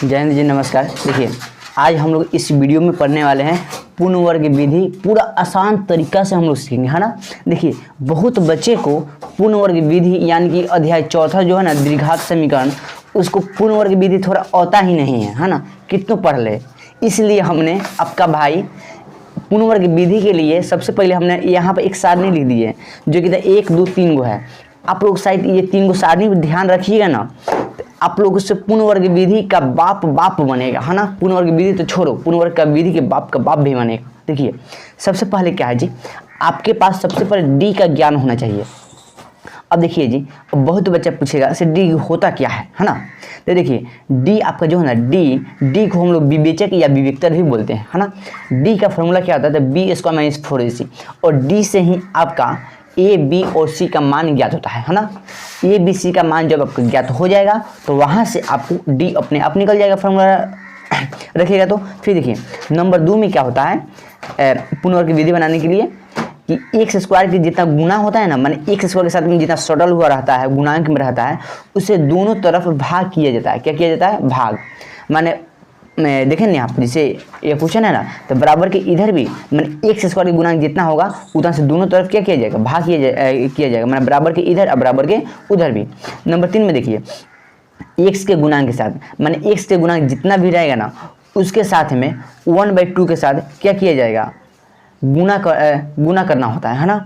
जय हिंद जी, नमस्कार। देखिए, आज हम लोग इस वीडियो में पढ़ने वाले हैं पूर्ण वर्ग विधि। पूरा आसान तरीका से हम लोग सीखेंगे, है ना। देखिए, बहुत बच्चे को पूर्ण वर्ग विधि यानी कि अध्याय चौथा जो है ना, द्विघात समीकरण, उसको पूर्ण वर्ग विधि थोड़ा आता ही नहीं है ना, कितनों पढ़ ले। इसलिए हमने आपका भाई पूर्ण वर्ग विधि के लिए सबसे पहले हमने यहाँ पर एक सारणी लिख दी है जो कि 1 2 3 गो है। आप लोग शायद ये 3 गो सारणी ध्यान रखिएगा ना, आप लोग उससे पूर्ण वर्ग विधि का बाप बनेगा, है ना। पूर्ण वर्ग विधि तो छोड़ो, पूर्ण वर्ग का विधि के बाप का बाप भी बनेगा। देखिए, सबसे पहले क्या है जी, आपके पास सबसे पहले डी का ज्ञान होना चाहिए। अब देखिए जी, अब बहुत बच्चा पूछेगा से डी होता क्या है ना। तो देखिए, डी आपका जो है ना, डी को हम लोग विवेचक या विवेक्तर भी बोलते हैं, है ना। डी का फॉर्मूला क्या होता है, तो बी स्क्वायर माइनस 4ac, और डी से ही आपका ए बी और सी का मान ज्ञात होता है ना। ए बी सी का मान जब आपको ज्ञात हो जाएगा तो वहाँ से आपको डी अपने आप निकल जाएगा, फॉर्मूला रखिएगा। तो फिर देखिए, नंबर 2 में क्या होता है, पूर्ण वर्ग की विधि बनाने के लिए कि एक्स स्क्वायर की जितना गुना होता है ना, माने एक्स स्क्वायर के साथ में जितना सटल हुआ रहता है, गुणांक में रहता है, उसे दोनों तरफ भाग किया जाता है। क्या किया जाता है? भाग। माने देखें ना, आप जैसे ये क्वेश्चन है ना, तो बराबर के इधर भी मैंने एक्स स्क्वायर के गुणांक जितना होगा उतना से दोनों तरफ क्या किया जाएगा? भाग किया जाएगा। मैंने बराबर के इधर और बराबर के उधर भी। नंबर 3 में देखिए, एक्स के गुणांक के साथ मैंने एक्स के गुणांक जितना भी रहेगा ना, उसके साथ में 1/2 के साथ क्या किया जाएगा? गुना करना होता है ना।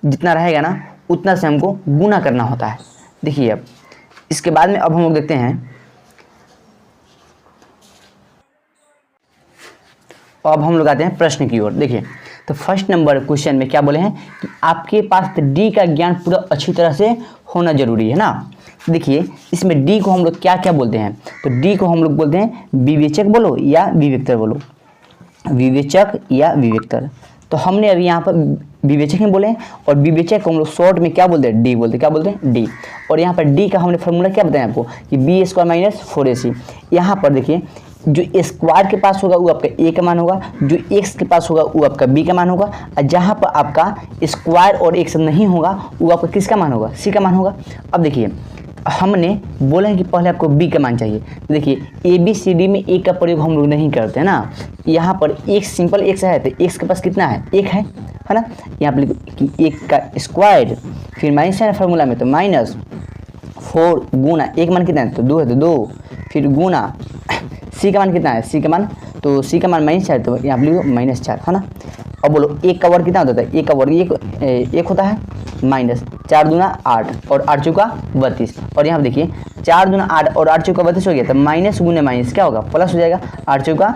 जितना रहेगा ना उतना से हमको गुना करना होता है। देखिए, अब इसके बाद में अब हम लोग देखते हैं, अब हम लोग आते हैं प्रश्न की ओर। देखिए, तो फर्स्ट नंबर क्वेश्चन में क्या बोले हैं कि आपके पास डी का ज्ञान पूरा अच्छी तरह से होना जरूरी है ना। देखिए, इसमें डी को हम लोग क्या क्या बोलते हैं, तो डी को हम लोग बोलते हैं विवेचक बोलो या विवेक्तर बोलो, विवेचक या विवेक्तर। तो हमने अभी यहाँ पर विवेचक ही बोले हैं, और विवेचक को हम लोग शॉर्ट में क्या बोलते हैं? डी बोलते हैं। क्या बोलते हैं? डी। और यहाँ पर डी का हमने फॉर्मूला क्या बताया आपको कि बी स्क्वायर माइनस 4ac। यहाँ पर देखिए, जो स्क्वायर के पास होगा वो आपका ए का मान होगा, जो एक्स के पास होगा वो आपका बी का मान होगा, और जहाँ पर आपका स्क्वायर और एक्स नहीं होगा वो आपका किसका मान होगा? सी का मान होगा। अब देखिए, हमने बोला है कि पहले आपको बी का मान चाहिए। तो देखिए, ए बी सी डी में एक का प्रयोग हम लोग नहीं करते ना। यहाँ पर एक सिंपल एक्स है, तो एक्स के पास कितना है? एक है ना। यहाँ पर लिखो कि एक का स्क्वायर, फिर माइनस है ना फॉर्मूला में, तो माइनस 4 गुना एक मान कितना है? तो 2 है, तो 2, फिर गुना सी का मान कितना है? सी का मान, तो सी का मान -4, तो यहाँ पर लिखो -4, है ना। अब बोलो एक का वर्ग कितना होता है? एक का वर्ग एक होता है, -4 दूना 8 और 8 चौका 32। और यहाँ पर देखिए, 4 दूना 8 और 8 चौका 32 हो गया, तो माइनस गुने माइनस क्या होगा? प्लस हो जाएगा, 8 चौका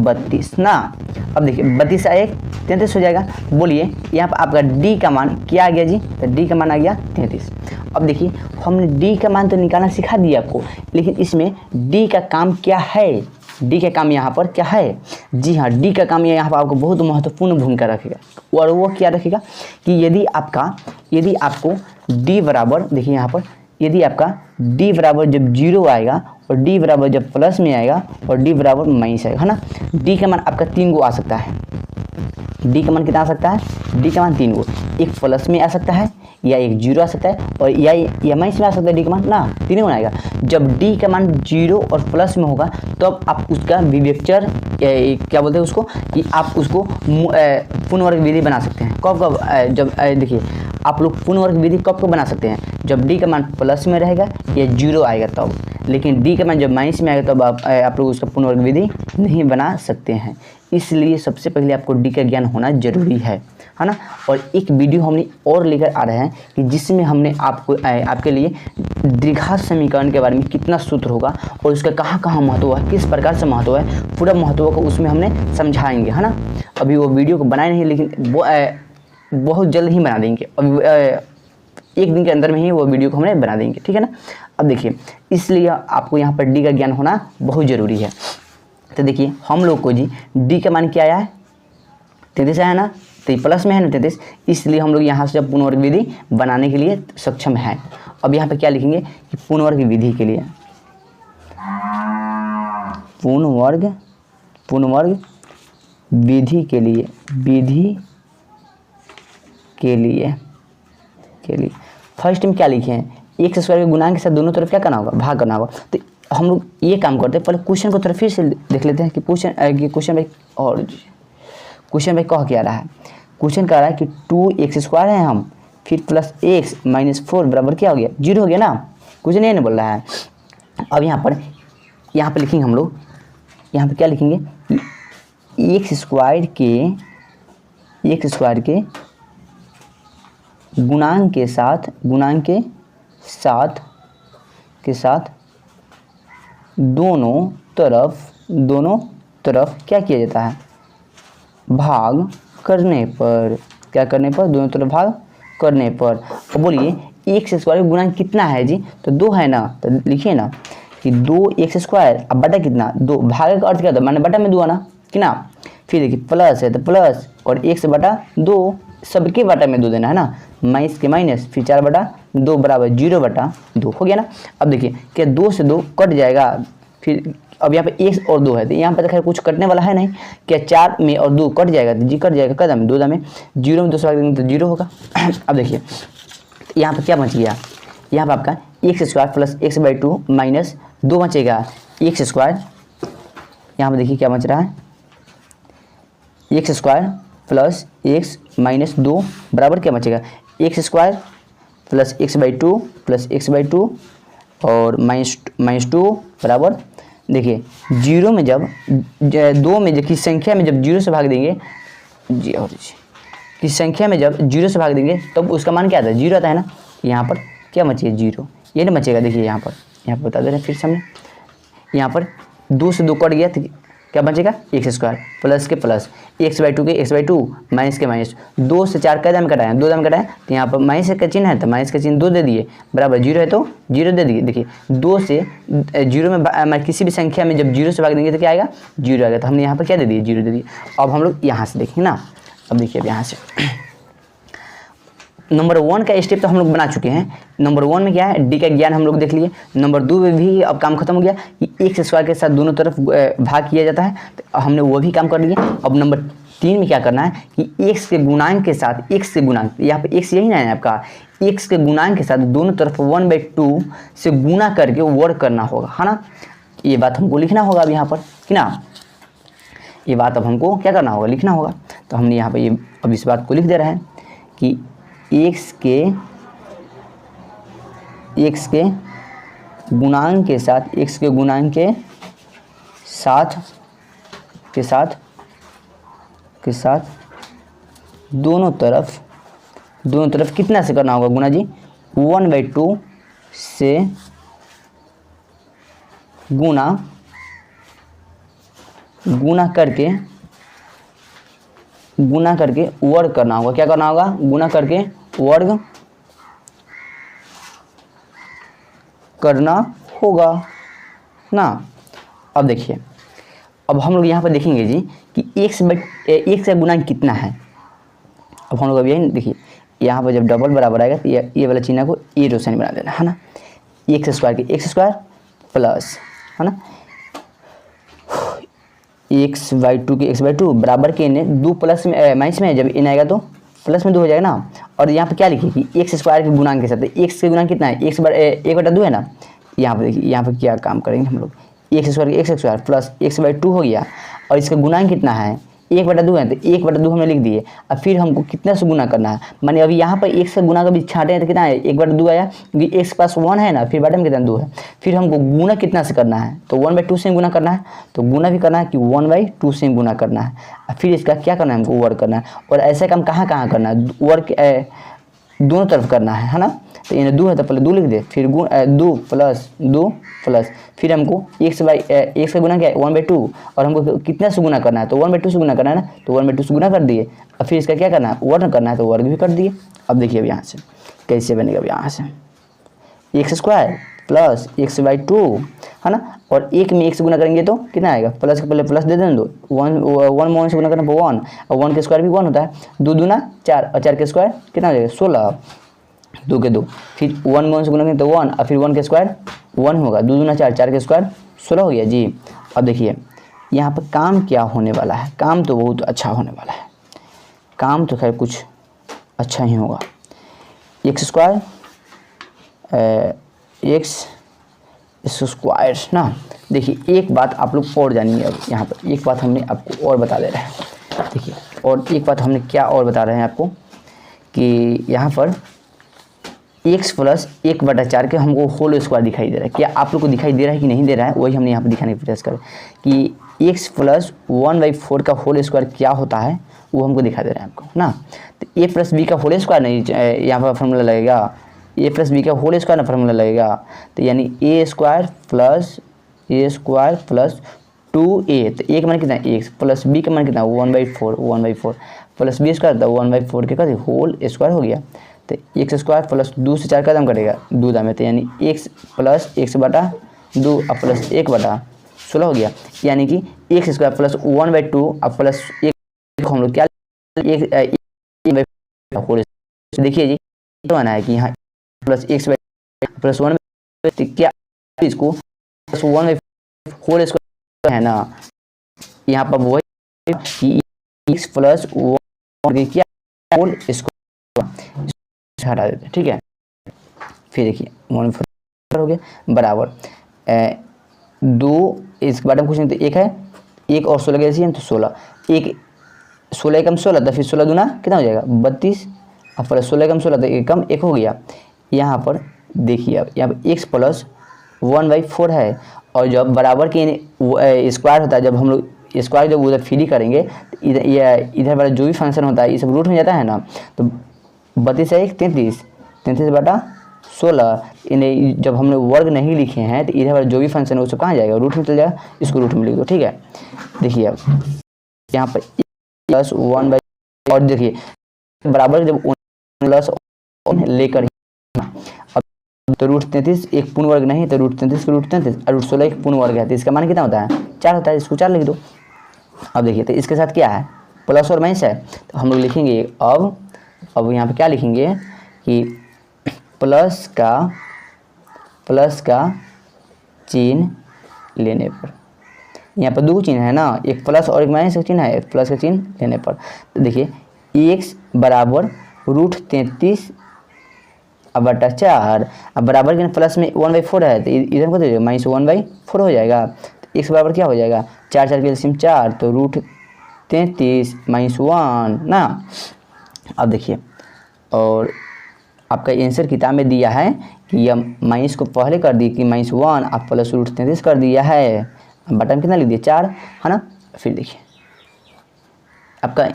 32 ना। अब देखिए, 32 से 1 33 हो जाएगा। बोलिए यहाँ पर आपका डी का मान क्या आ गया जी? तो डी का मान आ गया 33। अब देखिए, हमने डी का मान तो निकालना सिखा दिया आपको, लेकिन इसमें डी का काम क्या है? डी का काम यहाँ पर क्या है? जी हाँ, डी का काम यहाँ पर आपको बहुत महत्वपूर्ण भूमिका रखेगा। और वो क्या रखेगा कि यदि आपको डी बराबर, देखिए यहाँ पर, यदि आपका डी बराबर जब 0 आएगा और डी बराबर जब प्लस में आएगा और डी बराबर माइनस आएगा, है ना। डी का मान आपका 3 गो आ सकता है। डी का मान कितना आ सकता है? डी का मान 3 गो, एक प्लस में आ सकता है, या एक 0 आ सकता है, और या माइनस में आ सकता है। डी का मान ना 3 गुना आएगा। जब डी का मान 0 और प्लस में होगा तो आप उसका विवेचक क्या बोलते हैं उसको, कि आप उसको पूर्ण वर्ग विधि बना सकते हैं। कब जब देखिए, आप लोग पूर्ण वर्ग विधि कब बना सकते हैं? जब डी का मान प्लस में रहेगा या 0 आएगा तब। लेकिन डी का मान जब माइनस में आएगा तब आप लोग उसका पूर्ण वर्ग विधि नहीं बना सकते हैं। इसलिए सबसे पहले आपको डी का ज्ञान होना जरूरी है ना। और एक वीडियो हमने और लेकर आ रहे हैं कि जिसमें हमने आपके लिए द्विघात समीकरण के बारे में कितना सूत्र होगा और उसका कहाँ महत्व है, किस प्रकार से महत्व है, पूरा महत्व को उसमें हमने समझाएंगे, है ना। अभी वो वीडियो को बनाए नहीं, लेकिन वो बहुत जल्द ही बना देंगे। अभी 1 दिन के अंदर में ही वो वीडियो को हमने बना देंगे, ठीक है ना। अब देखिए, इसलिए आपको यहाँ पर डी का ज्ञान होना बहुत ज़रूरी है। तो देखिए, हम लोग को जी डी का मान क्या आया है? 33 आया ना, तो ये प्लस में है ना 33, इसलिए हम लोग यहाँ से पूर्ण वर्ग विधि बनाने के लिए सक्षम है। अब यहाँ पे क्या लिखेंगे कि पूर्ण वर्ग विधि के लिए, पूर्ण वर्ग विधि के लिए फर्स्ट में क्या लिखे हैं? एक्स स्क्वायर के गुणांक के साथ दोनों तरफ क्या करना होगा? भाग करना होगा। तो तो हम लोग ये काम करते हैं, पहले क्वेश्चन को थोड़ा फिर से देख लेते हैं कि क्वेश्चन भाई और क्वेश्चन भाई कह क्या रहा है। क्वेश्चन कह रहा है कि 2x² है हम, फिर प्लस x - 4 बराबर क्या हो गया, 0 हो गया ना। क्वेश्चन ये नहीं बोल रहा है। अब यहाँ पर लिखेंगे हम लोग, यहाँ पर क्या लिखेंगे कि x² के गुणांक के साथ दोनों तरफ क्या किया जाता है, भाग करने पर, क्या करने पर, दोनों तरफ भाग करने पर। अब बोलिए x² का गुणांक कितना है जी, तो 2 है ना, तो लिखिए ना कि 2x², अब बटा कितना 2, भाग का अर्थ क्या था, मैंने बटा में 2 आना कि ना। फिर देखिए प्लस है तो प्लस और 1/2, सबके बटा में 2 देना है ना, माइनस के माइनस, फिर 4/2 बराबर 0/2 हो गया ना। अब देखिए क्या 2 से 2 कट जाएगा, फिर अब यहाँ पे 1 और 2 है तो यहाँ पे तो खैर कुछ कटने वाला है नहीं, क्या 4 में और 2 कट जाएगा तो जी कट जाएगा, कदम 2 में 0 में 2 से भाग देंगे तो 0 होगा। अब देखिए यहाँ पे क्या बच गया, यहाँ पे आपका x² प्लस x/2 माइनस 2 बचेगा x², यहाँ पे देखिए क्या बच रहा है x² प्लस x - 2 बराबर क्या बचेगा x² plus x/2 plus x/2 और माइनस 2 बराबर, देखिए 0 में जब 2 में जब की संख्या में जब 0 से भाग देंगे जी, और की संख्या में जब 0 से भाग देंगे तब तो उसका मान क्या आता है, 0 आता है ना। यहाँ पर क्या बचेगा 0, ये नहीं बचेगा। देखिए यहाँ पर बता दे रहे हैं फिर से हमने, यहाँ पर 2 से 2 कट गया तो क्या बचेगा x² प्लस के प्लस x/2 के x/2 माइनस के माइनस, 2 से 4 कदम कटाए, 2 दम कटाए तो यहाँ पर माइनस का चिन्ह है तो माइनस का चिन्ह 2 दे दिए, बराबर 0 है तो 0 दे दिए। देखिए 2 से 0 में किसी भी संख्या में जब 0 से भाग देंगे तो क्या आएगा 0 आएगा, तो हमने यहाँ पर क्या दे दिए 0 दे दिए। अब हम लोग यहाँ से देखें ना, अब देखिए अब यहाँ से नंबर 1 का स्टेप तो हम लोग बना चुके हैं। नंबर 1 में क्या है, डी का ज्ञान हम लोग देख लिए। नंबर 2 में भी अब काम खत्म हो गया कि x² के साथ दोनों तरफ भाग किया जाता है, तो हमने वो भी काम कर लिया। अब नंबर 3 में क्या करना है कि x के गुणांक के साथ, x के गुणांक, यहाँ पे x यही ना है आपका, x के गुणांक के साथ दोनों तरफ 1/2 से गुना करके वर्ग करना होगा, है ना। ये बात हमको लिखना होगा अब यहाँ पर कि ना, ये बात अब हमको क्या करना होगा, लिखना होगा। तो हमने यहाँ पर ये अब इस बात को लिख दे रहे हैं कि x के गुणांक के साथ, x के गुणांक के साथ दोनों तरफ कितना से करना होगा गुना जी, 1/2 से गुना करके वर्ग करना होगा। क्या करना होगा, गुना करके वर्ग करना होगा ना। अब देखिए अब हम लोग यहाँ पर देखेंगे जी कि x का गुणांक कितना है। अब हम लोग अब यही देखिए, यहाँ पर जब डबल बराबर आएगा तो ये वाला चिन्ह को ए रोशनी बना देना है ना, x² के x² प्लस, है ना, x/2 के x/2 बराबर के n 2 प्लस में माइनस में, जब n आएगा तो प्लस में 2 हो जाएगा ना। और यहाँ पे क्या लिखिए कि x² के गुणांक के साथ, x के गुणांक कितना है, 1/2 है ना। यहाँ पे देखिए, यहाँ पे क्या काम करेंगे हम लोग, x² के x² प्लस x/2 हो गया, और इसका गुणांक कितना है 1/2 है, तो 1/2 हमने लिख दिए। अब फिर हमको कितना से गुना करना है, माने अभी यहाँ पर x से गुना का भी छाँटे हैं तो कितना है 1/2 आया, क्योंकि x के पास 1 है ना, फिर बटे में कितना 2 है। फिर हमको गुना कितना से करना है, तो 1/2 से गुना करना है, तो गुना भी करना है कि 1/2 से गुना करना है। फिर इसका क्या करना है, हमको वर्ग करना है। और ऐसा काम कहाँ कहाँ करना है, वर्ग दोनों तरफ करना है ना। तो इन्हें 2 है तो पहले 2 लिख दे, फिर 2 प्लस फिर हमको x का गुना क्या है 1/2, और हमको कितना से गुना करना है, तो 1/2 से गुना करना है ना, तो 1/2 से गुना कर दिए। अब फिर इसका क्या करना है, वर्ग करना है, तो वर्ग भी कर दिए। अब देखिए अब यहाँ से कैसे बनेगा, अब यहाँ से x² प्लस x/2, है ना, और 1 में 1 से गुना करेंगे तो कितना आएगा, प्लस के पहले प्लस दे देना, 1 में 1 से गुना करना 1, और 1 के स्क्वायर भी 1 होता है, 2 दूना 4, और 4 के स्क्वायर कितना हो जाएगा 16, 2 के 2, फिर 1 में 1 से गुना करेंगे तो 1, और फिर 1 के स्क्वायर 1 होगा, 2 दूना 4, 4 के स्क्वायर 16 हो गया जी। अब देखिए यहाँ पर काम क्या होने वाला है, काम तो बहुत अच्छा होने वाला है, काम तो खैर कुछ अच्छा ही होगा। x² स्क्वायर ना। देखिए एक बात आप लोग और जानिए, अब यहाँ पर एक बात हमने आपको और बता दे रहे हैं। देखिए और एक बात हमने क्या और बता रहे हैं आपको कि यहाँ पर x प्लस 1/4 के हमको होल स्क्वायर दिखाई दे रहा है। क्या आप लोग को दिखाई दे रहा है कि नहीं दे रहा है, वही हमने यहाँ पर दिखाने की प्रयास करें कि x प्लस 1/4 का होल स्क्वायर क्या होता है, वो हमको दिखा दे रहा है आपको ना। तो a प्लस बी का होल स्क्वायर नहीं यहाँ पर फॉर्मूला लगेगा, a प्लस बी का होल स्क्वायर ना फॉर्मूला लगेगा। तो यानी a स्क्वायर प्लस 2a, तो a का मान कितना x प्लस b का मान कितना 1/4 प्लस b स्क्वायर था 1/4 के का होल स्क्वायर हो गया। तो x स्क्वायर प्लस 2 से 4 का दाम कटेगा 2 दाम है, तो यानी x प्लस x/2 अब प्लस 1/16 हो गया। यानी कि x स्क्वायर प्लस 1/2 अब प्लस 1 हम लोग क्या होल। देखिए जी तो आना है कि यहाँ प्लस x प्लस 1 क्या इसको प्लस 1 होल स्क्वायर है ना, यहाँ पर वो है x प्लस 1 क्या होल स्क्वायर हटा देते हैं, ठीक है। फिर देखिए 1/4 हो गया बराबर 2, इसके बाद हम कुछ नहीं तो 1 है, 1 और 16 कैसी है तो 16, 16 कम 16 तो फिर 16 दूना कितना हो जाएगा 32, अब प्लस 16 कम 16 तो 1 कम 1 हो गया। यहाँ पर देखिए अब यहाँ पर x प्लस 1/4 है, और जब बराबर के स्क्वायर होता है, जब हम लोग स्क्वायर जब उधर फ्री करेंगे तो इधर वाला जो भी फंक्शन होता है ये सब रूट में जाता है ना। तो 32 है 33/16, इन्हें जब हमने वर्ग नहीं लिखे हैं तो इधर वाला जो भी फंक्शन है वो सब कहाँ जाएगा रूट में चल जाएगा, इसको रूट में लिख दो, ठीक है। देखिए अब यहाँ पर प्लस 1 और देखिए बराबर जब प्लस लेकर अब तो रूट 33 एक पूर्ण वर्ग नहीं, तो रूट 33 रूट 33 और रूट 16 एक पूर्ण वर्ग है, तो इसका मान कितना होता है 4 होता है, इसको 4 लिख दो। अब देखिए तो इसके साथ क्या है प्लस और माइनस है, तो हम लोग लिखेंगे अब यहाँ पे क्या लिखेंगे कि प्लस का चिन्ह लेने पर, यहाँ पर 2 चिन्ह है ना, एक प्लस और एक माइनस का चिन्ह है, प्लस का चिन्ह लेने पर। तो देखिए x बराबर रूट 33/4, अब बराबर के प्लस में 1/4 है तो इधर को दे माइनस 1/4 हो जाएगा। तो x बराबर क्या हो जाएगा 4 4 के एलसीएम 4, तो रूट 33 माइनस 1 ना। अब देखिए और आपका आंसर किताब में दिया है कि यह माइनस को पहले कर दी कि -1 आप प्लस रूट 33 कर दिया है, बटन कितना लिख दिया 4 है ना। फिर देखिए आपका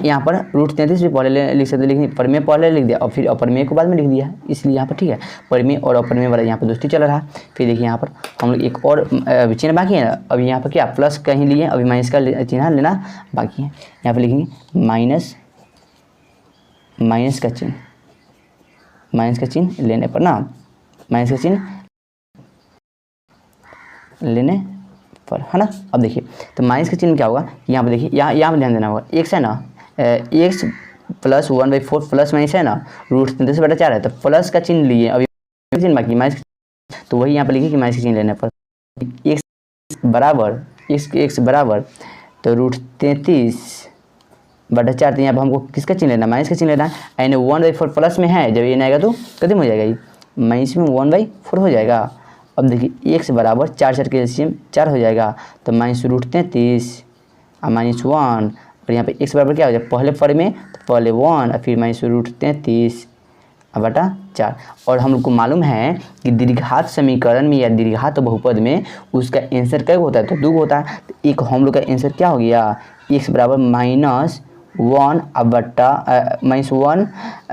यहाँ पर रूट 33 भी पहले लिख सकते, लेकिन परिमेय पहले लिख दिया और फिर अपरिमेय को बाद में लिख दिया, इसलिए यहाँ पर ठीक है परिमेय और अपरिमेय वाला यहाँ पर दोस्ती चल रहा है। फिर देखिए यहाँ पर हम लोग एक और चिन्ह बाकी है ना, अभी यहाँ पर क्या प्लस कहीं लिए अभी माइनस का चिन्ह लेना बाकी है। यहाँ पर लिखेंगे माइनस का चिन्ह लेने पर ना, माइनस का चिन्ह लेने पर है ना। अब देखिए तो माइनस का चिन्ह क्या होगा, यहाँ पर देखिए यहाँ पर ध्यान देना होगा, x है ना x प्लस 1/4 प्लस माइनस है ना रूट 33/4 है, तो प्लस का चिन्ह लिए अभी चिन्ह बाकी माइनस, तो वही यहाँ पर लिखिए कि माइनस का चिन्ह लेने पर x बराबर तो रूट 33/4, तो यहाँ पर हमको किसका चिन्ह लेना माइनस का चिन्ह लेना है, यानी 1/4 प्लस में है, जब ये नहीं आएगा तो कितने हो जाएगा ये माइनस में 1/4 हो जाएगा। अब देखिए x बराबर 4 4 के एलसीएम 4 हो जाएगा, तो माइनस रूट 33 और माइनस 1, और यहाँ पे x बराबर क्या हो जाएगा पहले पर में तो पहले 1 और फिर माइनस रूट 33/4। और हम लोग को मालूम है कि दीर्घात समीकरण में या दीर्घात बहुपद में उसका आंसर क्या होता है तो 2 होता है, तो एक हम लोग का आंसर क्या हो गया x बराबर -1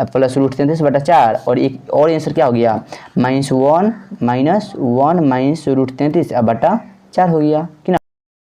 प्लस रूट 33/4, और एक और आंसर क्या हो गया -1 माइनस रूट 33/4 हो गया कि ना।